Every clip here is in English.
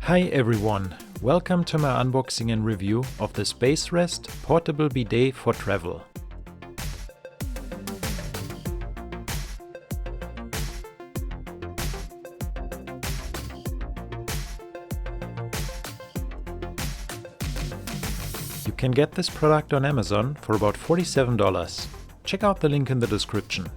Hi everyone, welcome to my unboxing and review of the SPACEREST Portable Bidet for travel. You can get this product on Amazon for about $47. Check out the link in the description.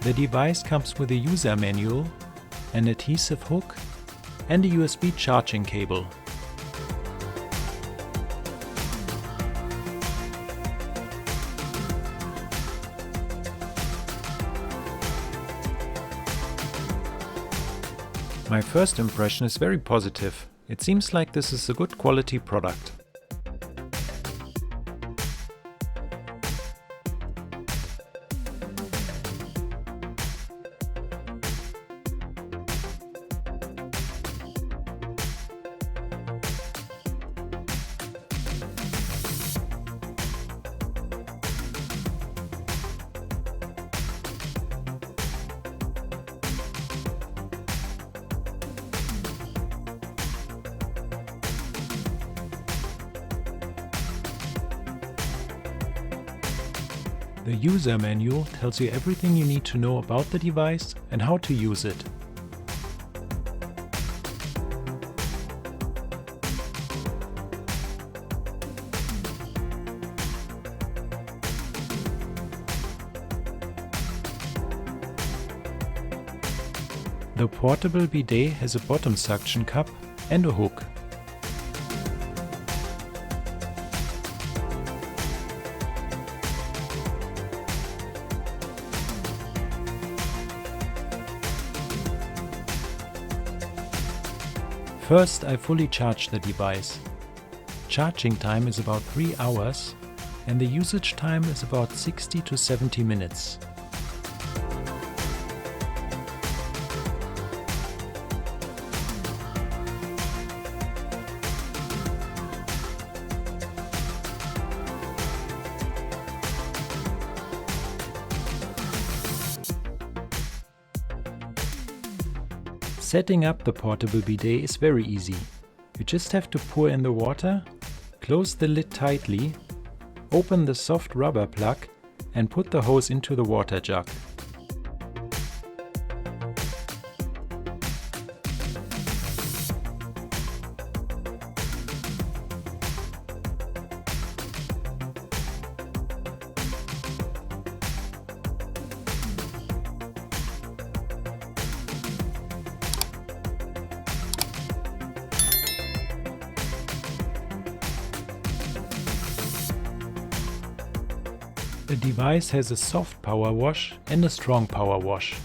The device comes with a user manual, an adhesive hook, and a USB charging cable. My first impression is very positive. It seems like this is a good quality product. The user manual tells you everything you need to know about the device and how to use it. The portable bidet has a bottom suction cup and a hook. First, I fully charge the device. Charging time is about 3 hours and the usage time is about 60 to 70 minutes. Setting up the portable bidet is very easy. You just have to pour in the water, close the lid tightly, open the soft rubber plug and put the hose into the water jug. The device has a soft power wash and a strong power wash.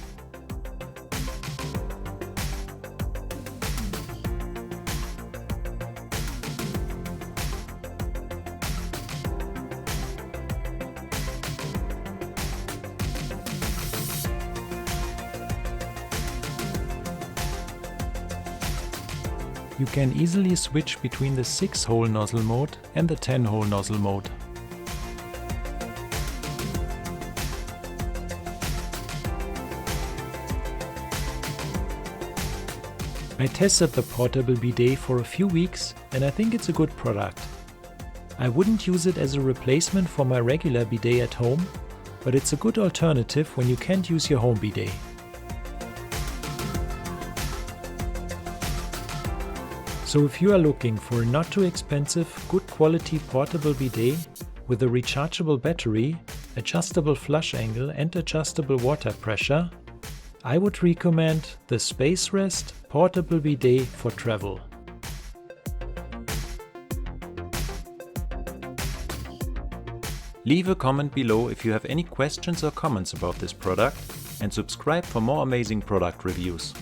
You can easily switch between the 6-hole nozzle mode and the 10-hole nozzle mode. I tested the portable bidet for a few weeks and I think it's a good product. I wouldn't use it as a replacement for my regular bidet at home, but it's a good alternative when you can't use your home bidet. So if you are looking for a not too expensive, good quality portable bidet, With a rechargeable battery, adjustable flush angle and adjustable water pressure, I would recommend the SPACEREST Portable Bidet for travel. Leave a comment below if you have any questions or comments about this product, and subscribe for more amazing product reviews.